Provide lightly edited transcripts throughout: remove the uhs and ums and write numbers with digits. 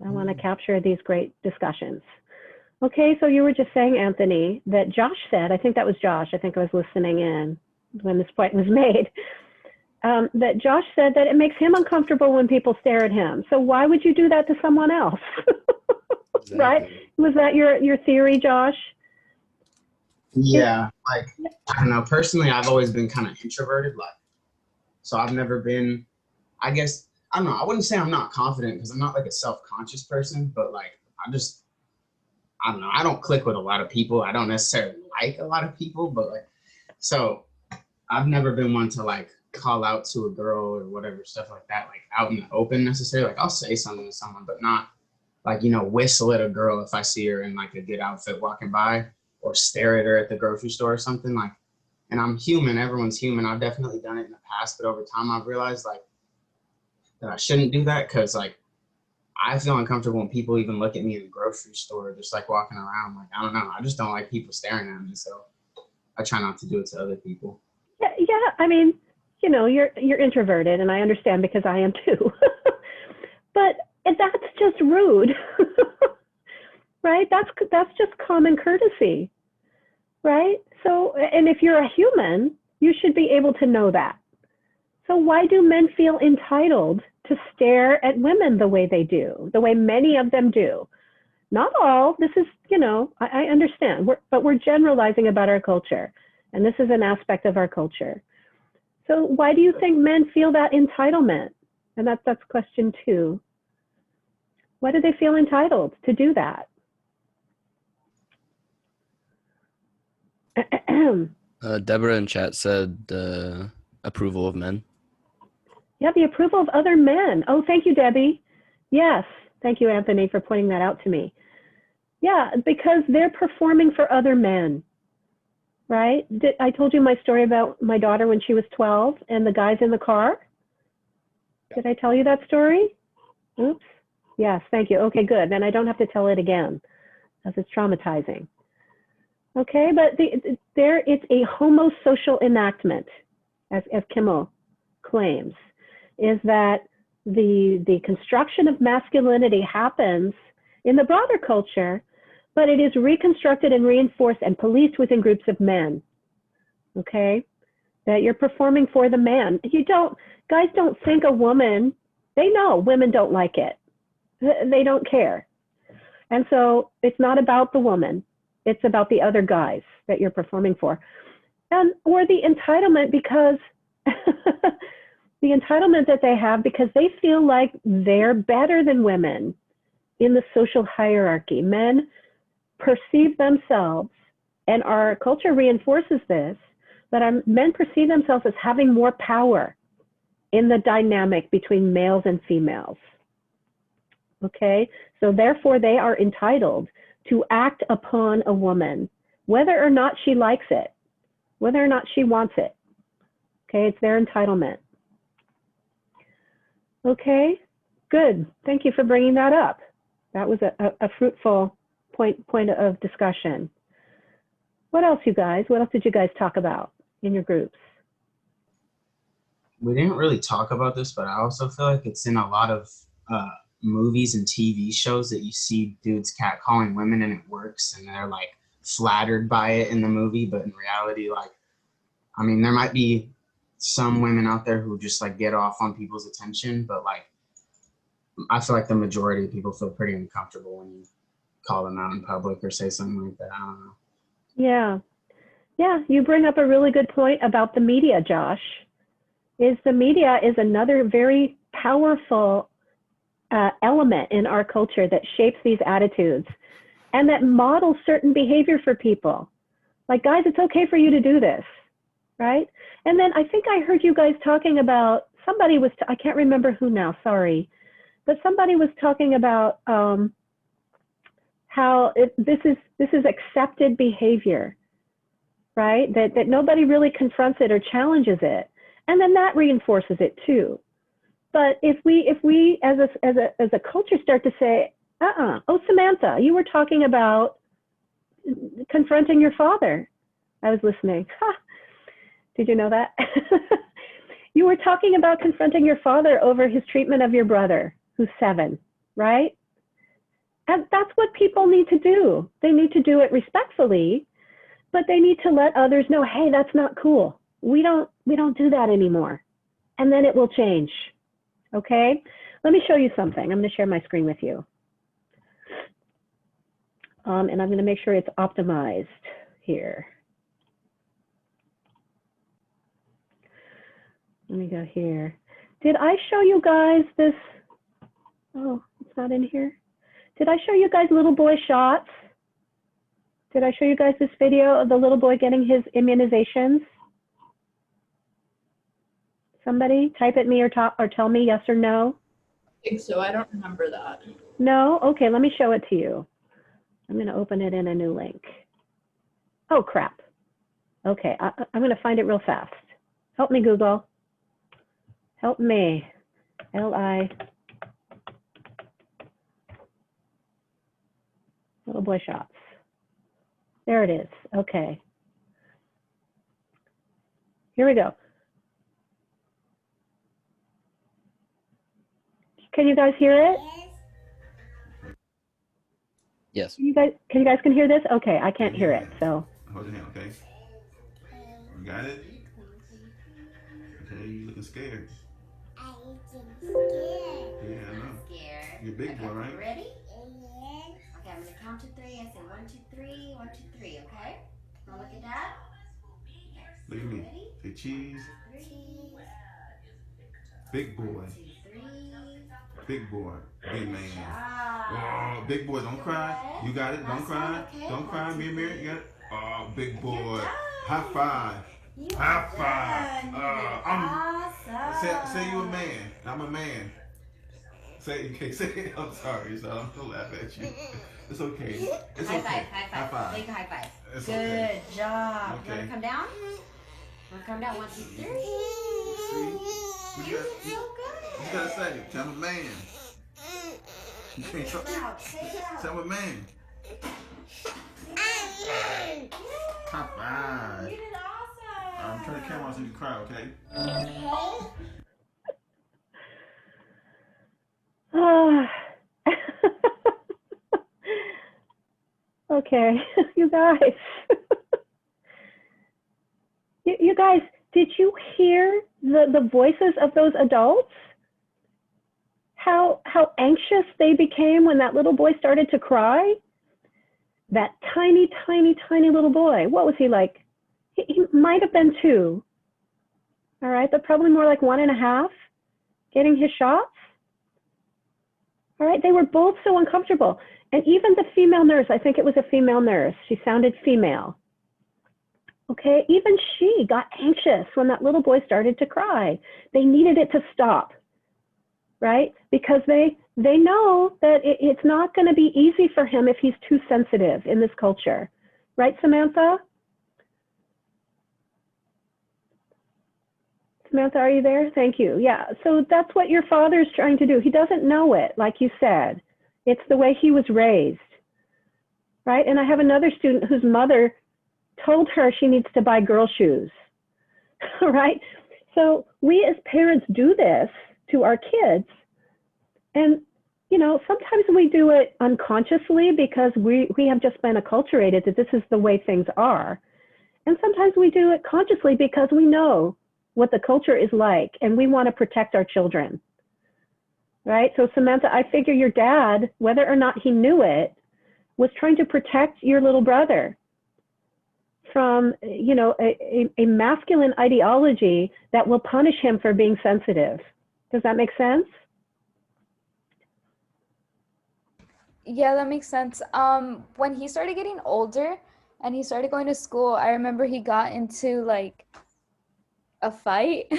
I want to capture these great discussions. Okay, so you were just saying, Anthony, that Josh said, I think that was Josh, I think I was listening in when this point was made, that Josh said that it makes him uncomfortable when people stare at him. So why would you do that to someone else? Exactly. Right? Was that your theory, Josh? Yeah, like, I don't know, personally, I've always been kind of introverted, like, so I've never been, I guess, I don't know, I wouldn't say I'm not confident because I'm not like a self-conscious person, but like, I don't know, I don't click with a lot of people. I don't necessarily like a lot of people, but like, so I've never been one to like call out to a girl or whatever, stuff like that, like out in the open necessarily. Like I'll say something to someone, but not like, you know, whistle at a girl if I see her in like a good outfit walking by, or stare at her at the grocery store or something. Like, and I'm human, everyone's human. I've definitely done it in the past, but over time I've realized like that I shouldn't do that, because like I feel uncomfortable when people even look at me in the grocery store, just like walking around. Like, I don't know, I just don't like people staring at me, so I try not to do it to other people. Yeah, I mean, you know, you're introverted, and I understand because I am too. But that's just rude. Right? That's just common courtesy. Right? So, and if you're a human, you should be able to know that. So why do men feel entitled to stare at women the way they do, the way many of them do? Not all. This is, you know, I understand, but we're generalizing about our culture, and this is an aspect of our culture. So why do you think men feel that entitlement? And that's question 2. Why do they feel entitled to do that? Deborah in chat said approval of men. Yeah, the approval of other men. Oh, thank you, Debbie. Yes, thank you, Anthony, for pointing that out to me. Yeah, because they're performing for other men, right? I told you my story about my daughter when she was 12 and the guys in the car. Did I tell you that story? Oops. Yes, thank you. Okay, good. Then I don't have to tell it again, because it's traumatizing. Okay, but it's a homosocial enactment, as Kimmel claims, is that the construction of masculinity happens in the broader culture, but it is reconstructed and reinforced and policed within groups of men. Okay, that you're performing for the man. Guys don't think a woman, they know women don't like it. They don't care. And so it's not about the woman. It's about the other guys that you're performing for. Or the entitlement, because the entitlement that they have because they feel like they're better than women in the social hierarchy. Men perceive themselves, and our culture reinforces this, that men perceive themselves as having more power in the dynamic between males and females. Okay, so therefore they are entitled to act upon a woman, whether or not she likes it, whether or not she wants it. Okay, it's their entitlement. Okay, good. Thank you for bringing that up. That was a fruitful point of discussion. What else, you guys? What else did you guys talk about in your groups? We didn't really talk about this, but I also feel like it's in a lot of movies and TV shows that you see dudes catcalling women and it works, and they're like flattered by it in the movie, but in reality, like, I mean, there might be some women out there who just like get off on people's attention, but like, I feel like the majority of people feel pretty uncomfortable when you call them out in public or say something like that. I don't know. Yeah, you bring up a really good point about the media, Josh. The media is another very powerful element in our culture that shapes these attitudes and that models certain behavior for people. Like, guys, it's okay for you to do this, right? And then I think I heard you guys talking about, somebody was, I can't remember who now, sorry, but somebody was talking about how this is accepted behavior, right? That nobody really confronts it or challenges it. And then that reinforces it too. But if we as a culture start to say, oh, Samantha, you were talking about confronting your father. I was listening. Did you know that? You were talking about confronting your father over his treatment of your brother, who's 7, right? And that's what people need to do. They need to do it respectfully, but they need to let others know, hey, that's not cool. We don't do that anymore. And then it will change. Okay? Let me show you something. I'm going to share my screen with you. And I'm going to make sure it's optimized here. Let me go here. Did I show you guys this? Oh, it's not in here. Did I show you guys little boy shots? Did I show you guys this video of the little boy getting his immunizations? Somebody type at me or tell me yes or no. I think so. I don't remember that. No? Okay, let me show it to you. I'm going to open it in a new link. Oh, crap. Okay, I'm going to find it real fast. Help me, Google. Help me. L-I. Little boy shots. There it is. Okay. Here we go. Can you guys hear it? Yes. Can you guys hear this? Okay, I can't hear it. So. Hold your hand, okay? You got it? Okay, you looking scared. I'm scared. Yeah, I know. Scared. You're a big boy, right? You ready? Yes. Okay, I'm gonna count to 3. I say 1, 2, 3, 1, 2, 3, okay? Now look at Dad. Look at me. Ready? Say cheese. Cheese. Big boy. 1, 2, 3. Big boy. Big man. Ah. Oh, big boy, don't cry. You got it. Don't Last cry. one, okay? Don't cry. 1, 2, Mirror. You got it. Oh, big boy. You're done. High five. You High are five. done. You did awesome. Say you a man. I'm a man. Say okay. Say it. I'm sorry, so I'm gonna laugh at you. It's okay. It's High okay. five, high five. High five. Big high five. It's Good okay. job. Okay. You wanna come down? Wanna come down? 1, 2, 3. See? You're so good. You gotta say it. I'm a man. You can't Say it loud. Say it loud. Tell a man. High five. You did awesome. Turn the camera on so you can cry, okay? Ah. Okay, you guys. You guys, did you hear the voices of those adults? How anxious they became when that little boy started to cry? That tiny, tiny, tiny little boy. What was he like? He might have been 2. All right, but probably more like 1.5, getting his shots. All right, they were both so uncomfortable. And even the female nurse, I think it was a female nurse, she sounded female. Okay, even she got anxious when that little boy started to cry. They needed it to stop, right? Because they know that it's not going to be easy for him if he's too sensitive in this culture. Right, Samantha? Samantha, are you there? Thank you. Yeah, so that's what your father's trying to do. He doesn't know it, like you said. It's the way he was raised, right? And I have another student whose mother told her she needs to buy girl shoes, right? So we as parents do this to our kids. And, you know, sometimes we do it unconsciously because we have just been acculturated that this is the way things are. And sometimes we do it consciously because we know what the culture is like and we want to protect our children, right? So Samantha, I figure your dad, whether or not he knew it, was trying to protect your little brother from, you know, a masculine ideology that will punish him for being sensitive. Does that make sense? Yeah, that makes sense. When he started getting older and he started going to school, I remember he got into like a fight.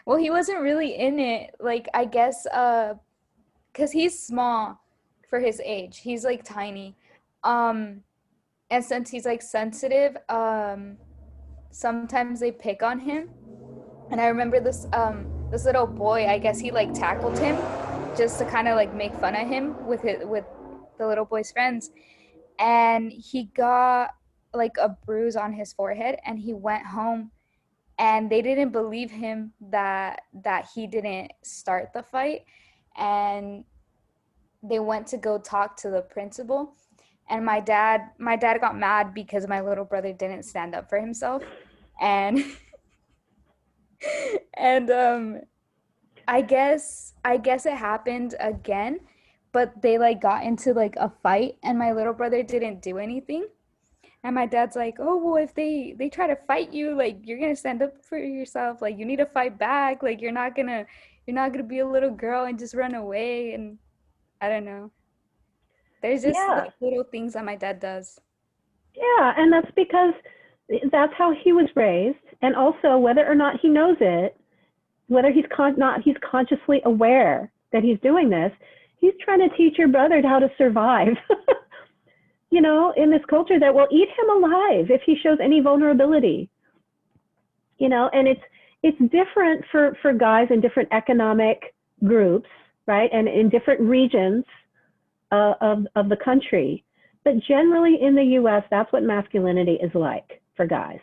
Well, he wasn't really in it. Like, I guess, because he's small for his age. He's like tiny. And since he's like sensitive, sometimes they pick on him. And I remember this little boy, I guess he like tackled him just to kind of like make fun of him with the little boy's friends. And he got like a bruise on his forehead and he went home and they didn't believe him that he didn't start the fight. And they went to go talk to the principal, and my dad got mad because my little brother didn't stand up for himself, and and I guess it happened again, but they like got into like a fight, and my little brother didn't do anything. And my dad's like, "Oh, well, if they try to fight you, like you're gonna stand up for yourself. Like you need to fight back. Like you're not gonna be a little girl and just run away." And I don't know. There's just Yeah, like little things that my dad does. yeah, and that's because that's how he was raised, and also whether or not he knows it, whether he's consciously aware that he's doing this, he's trying to teach your brother how to survive. In this culture that will eat him alive if he shows any vulnerability. And it's different for guys in different economic groups, right, and in different regions of the country. But generally in the U.S., that's what masculinity is like for guys,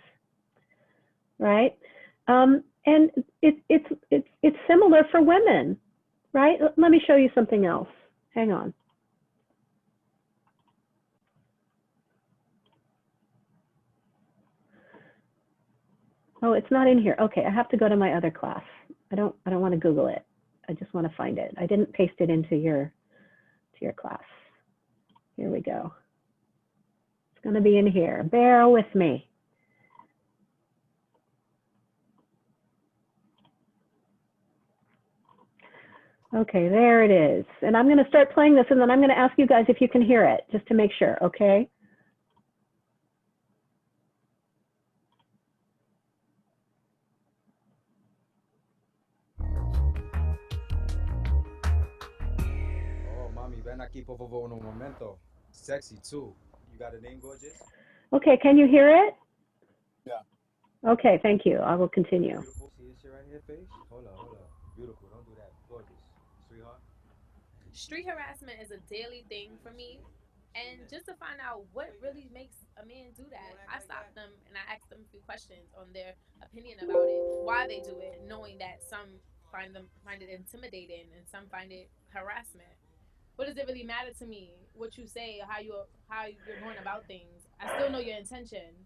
right? And it's similar for women, right? Let me show you something else. Hang on. Oh, it's not in here. Okay, I have to go to my other class. I don't want to Google it. I just want to find it. I didn't paste it into your class. Here we go. It's going to be in here. Bear with me. Okay, there it is. And I'm going to start playing this, and then I'm going to ask you guys if you can hear it, just to make sure, okay? Oh, mami, ven aquí por favor un momento. Sexy too. You got a name, gorgeous? Okay, can you hear it? Yeah. Okay, thank you. I will continue. Beautiful. See this shit right here, face? Hold up, hold up. Beautiful. Don't do that. Gorgeous. Sweetheart. Street harassment is a daily thing for me. And just to find out what really makes a man do that, I stop them and I ask them a few questions on their opinion about it, why they do it, knowing that some find it intimidating and some find it harassment. What does it really matter to me? What you say, how you're going about things. I still know your intention.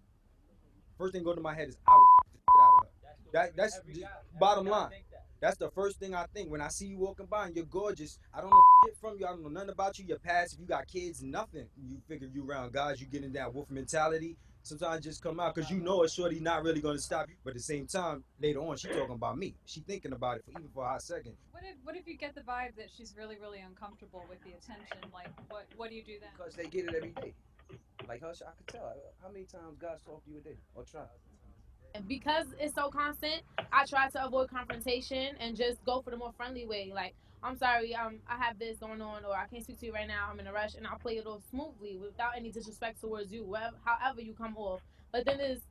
First thing go to my head is I would the shit out of her. That's the bottom line. That's the first thing I think when I see you walking by and you're gorgeous. I don't know shit from you. I don't know nothing about you. Your past, if you got kids, nothing. You figure you around guys, you getting that wolf mentality. Sometimes just come out because you know a shorty not really gonna stop you. But at the same time, later on, she talking about me. She thinking about it for even for a hot second. What if you get the vibe that she's really really uncomfortable with the attention? Like what do you do then? Because they get it every day. Like Hush, I could tell. How many times guys talk to you a day or try? And because it's so constant, I try to avoid confrontation and just go for the more friendly way. Like, I'm sorry, I have this going on, or I can't speak to you right now. I'm in a rush, and I'll play it off smoothly without any disrespect towards you, however you come off. But then it's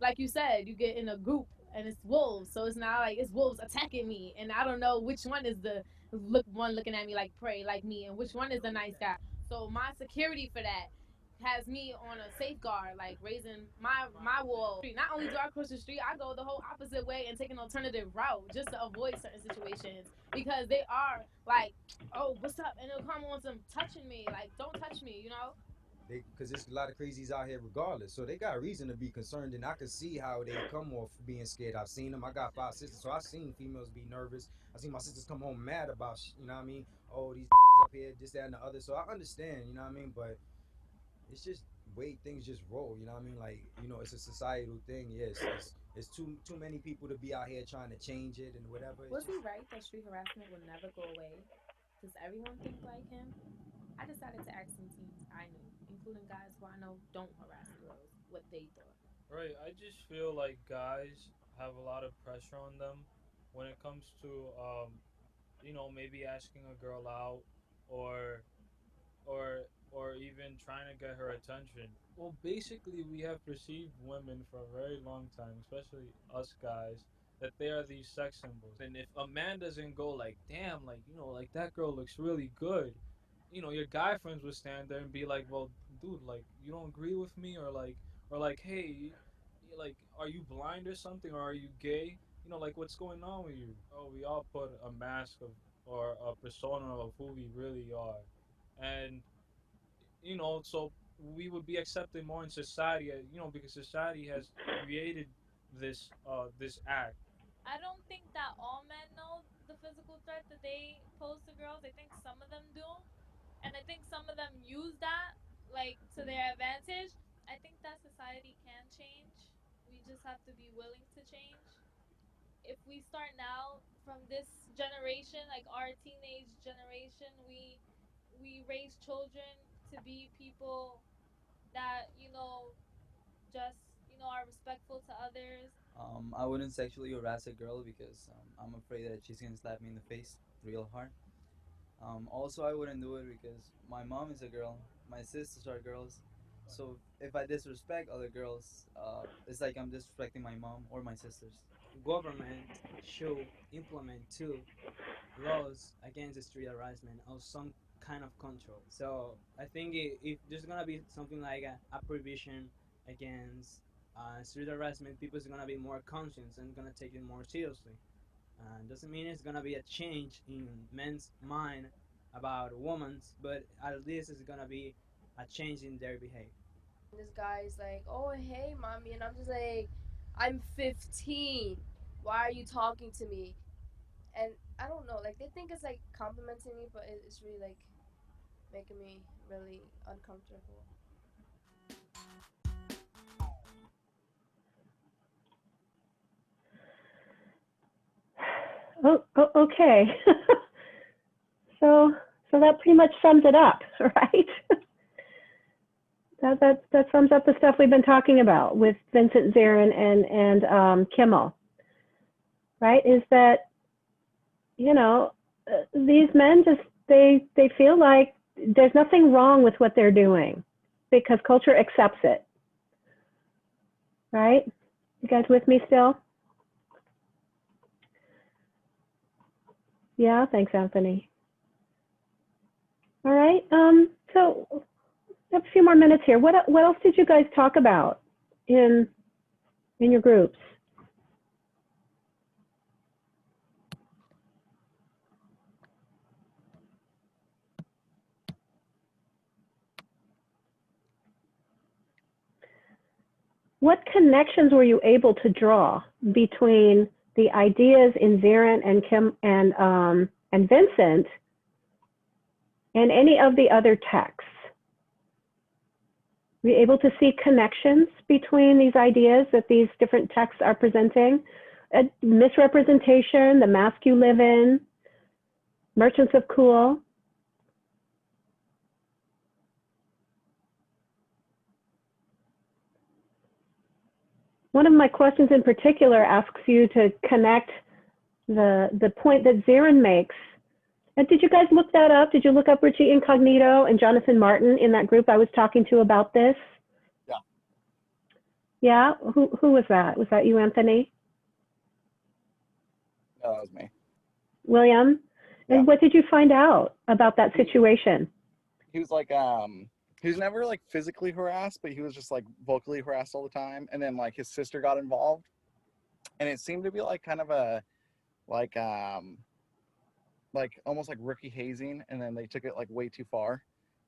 like you said, you get in a group and it's wolves, so it's not like it's wolves attacking me, and I don't know which one is the one looking at me like prey like me, and which one is the nice guy. So my security for that has me on a safeguard, like raising my wall. Not only do I cross the street, I go the whole opposite way and take an alternative route just to avoid certain situations because they are like, oh, what's up? And they'll come on some touching me, like, don't touch me, you know? Because there's a lot of crazies out here regardless, so they got reason to be concerned, and I can see how they come off being scared. I've seen them. I got 5 sisters, so I've seen females be nervous. I've seen my sisters come home mad about you know what I mean, oh, these up here, this, that, and the other. So I understand, you know what I mean, but it's just way things just roll, you know what I mean, like, it's a societal thing. Yes, it's too many people to be out here trying to change it and whatever. Was he right that street harassment will never go away? Does everyone think like him? I decided to ask some teens I knew, including guys who I know don't harass girls, what they thought. Right. I just feel like guys have a lot of pressure on them when it comes to maybe asking a girl out or or even trying to get her attention. Well, basically, we have perceived women for a very long time, especially us guys, that they are these sex symbols. And if a man doesn't go like, "Damn, like like that girl looks really good," your guy friends would stand there and be like, "Well, dude, like you don't agree with me, or like, hey, like, are you blind or something, or are you gay? Like what's going on with you?" Oh, we all put a mask of or a persona of who we really are. and so we would be accepted more in society, because society has created this act. I don't think that all men know the physical threat that they pose to girls. I think some of them do, and I think some of them use that like to their advantage. I think that society can change. We just have to be willing to change. If we start now from this generation, like our teenage generation, we raise children to be people that just are respectful to others. I wouldn't sexually harass a girl because I'm afraid that she's gonna slap me in the face real hard. Also, I wouldn't do it because my mom is a girl, my sisters are girls. So if I disrespect other girls, it's like I'm disrespecting my mom or my sisters. Government should implement too laws against street harassment or some kind of control. So I think if there's gonna be something like a prohibition against street harassment, people's gonna be more conscious and gonna take it more seriously. Doesn't mean it's gonna be a change in men's mind about women's, but at least it's gonna be a change in their behavior. This guy's like, "Oh, hey, mommy," and I'm just like, "I'm 15. Why are you talking to me?" And I don't know, like they think it's like complimenting me, but it's really like making me really uncomfortable. Okay. so that pretty much sums it up, right? that sums up the stuff we've been talking about with Vincent, Zarin, and Kimmel, right? Is that these men just they feel like there's nothing wrong with what they're doing because culture accepts it, right? You guys with me still? Yeah, thanks, Anthony. All right, so we have a few more minutes here. What else did you guys talk about in your groups? What connections were you able to draw between the ideas in Zarin and Kim and Vincent and any of the other texts? Were you able to see connections between these ideas that these different texts are presenting? Misrepresentation, the mask you live in, merchants of cool. One of my questions in particular asks you to connect the point that Zarin makes. And did you guys look that up? Did you look up Richie Incognito and Jonathan Martin in that group I was talking to about this? Yeah. Yeah? Who was that? Was that you, Anthony? No, that was me. William? Yeah. And what did you find out about that situation? He was like, he was never like physically harassed, but he was just like vocally harassed all the time. And then like his sister got involved, and it seemed to be like kind of a like almost like rookie hazing, and then they took it like way too far,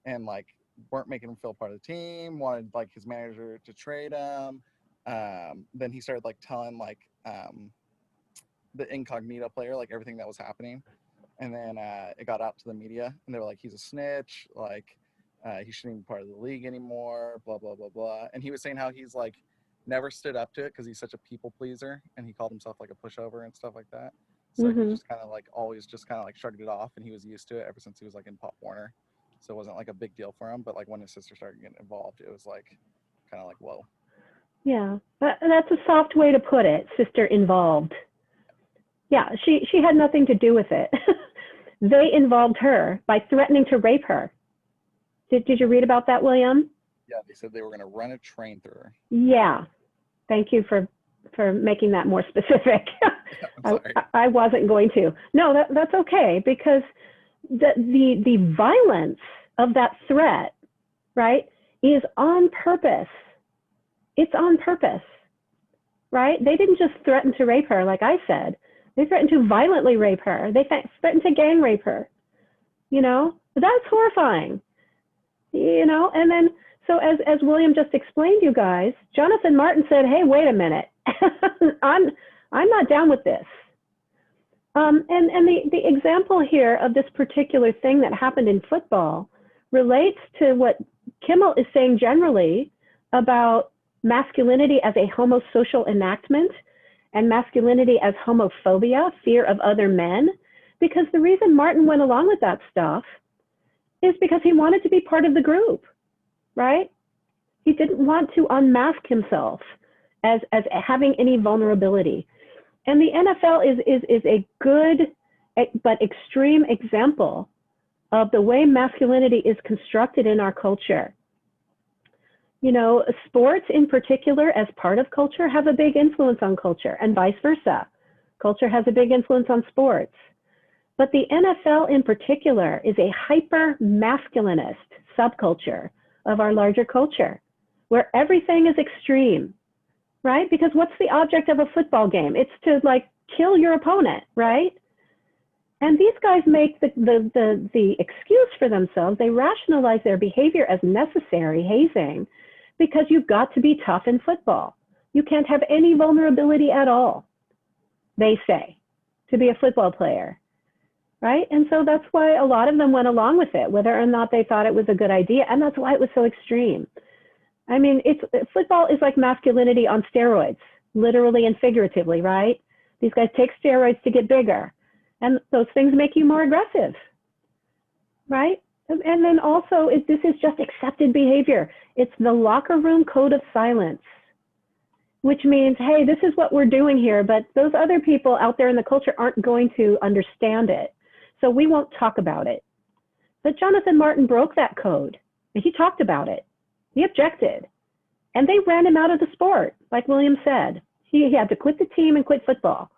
and like weren't making him feel part of the team. Wanted like his manager to trade him. Then he started like telling like the incognito player like everything that was happening, and then it got out to the media, and they were like, he's a snitch, like he shouldn't be part of the league anymore, blah blah blah blah. And he was saying how he's like never stood up to it because he's such a people pleaser, and he called himself like a pushover and stuff like that. So he just kind of like always just kind of like shrugged it off, and he was used to it ever since he was like in Pop Warner. So it wasn't like a big deal for him. But like when his sister started getting involved, it was like kind of like, whoa. Yeah, that's a soft way to put it, sister involved. Yeah, she had nothing to do with it. They involved her by threatening to rape her. Did you read about that, William? Yeah, they said they were going to run a train through her. Yeah, thank you for making that more specific. I wasn't going to. No, that's okay, because the violence of that threat, right, is on purpose. It's on purpose, right? They didn't just threaten to rape her, like I said. They threatened to violently rape her. They threatened to gang rape her. you know, that's horrifying, you know. And then, so as William just explained, you guys, Jonathan Martin said, hey, wait a minute, I'm not down with this. And the example here of this particular thing that happened in football relates to what Kimmel is saying generally about masculinity as a homosocial enactment and masculinity as homophobia, fear of other men. Because the reason Martin went along with that stuff is because he wanted to be part of the group, right? He didn't want to unmask himself as having any vulnerability. And the NFL is a good but extreme example of the way masculinity is constructed in our culture. You know, sports in particular, as part of culture, have a big influence on culture, and vice versa. Culture has a big influence on sports. But the NFL in particular is a hyper-masculinist subculture of our larger culture, where everything is extreme, right? Because what's the object of a football game? It's to like kill your opponent, right? And these guys make the excuse for themselves. They rationalize their behavior as necessary hazing because you've got to be tough in football. You can't have any vulnerability at all, they say, to be a football player, right? And so that's why a lot of them went along with it, whether or not they thought it was a good idea. And that's why it was so extreme. I mean, football is like masculinity on steroids, literally and figuratively, right? These guys take steroids to get bigger. And those things make you more aggressive, right? And then also, this is just accepted behavior. It's the locker room code of silence, which means, hey, this is what we're doing here, but those other people out there in the culture aren't going to understand it. So we won't talk about it. But Jonathan Martin broke that code, and he talked about it. He objected, and they ran him out of the sport, like William said. He had to quit the team and quit football.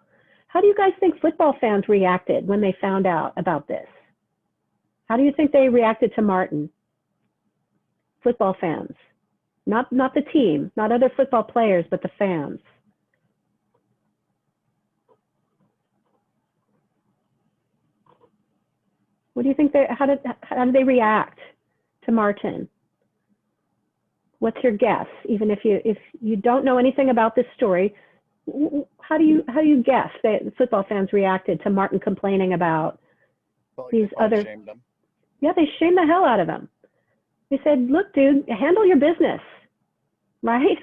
How do you guys think football fans reacted when they found out about this? How do you think they reacted to Martin? Football fans, not the team, not other football players, but the fans. What do you think? How did they react to Martin? What's your guess? Even if you don't know anything about this story, how do you guess that football fans reacted to Martin complaining about these other? Shamed him. Yeah, they shamed the hell out of him. They said, "Look, dude, handle your business," right?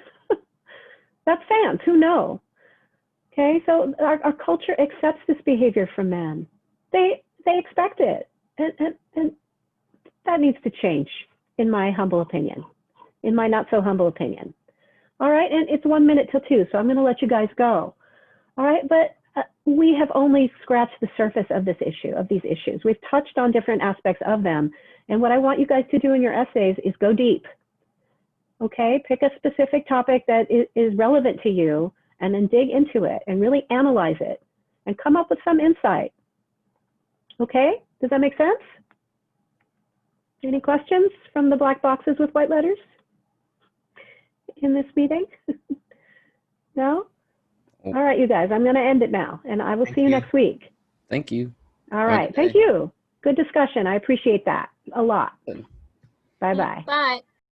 That's fans who know. Okay, so our culture accepts this behavior from men. They expect it, and that needs to change, in my humble opinion, in my not so humble opinion. All right, and it's 1 minute till 2, so I'm going to let you guys go. All right, but we have only scratched the surface of this issue, of these issues. We've touched on different aspects of them, and what I want you guys to do in your essays is go deep. Okay, pick a specific topic that is relevant to you, and then dig into it and really analyze it and come up with some insight. Okay, does that make sense? Any questions from the black boxes with white letters in this meeting? No? All right, you guys, I'm going to end it now, and I will see you next week. Thank you. All right, thank you. Good discussion. I appreciate that a lot. Bye-bye. Bye.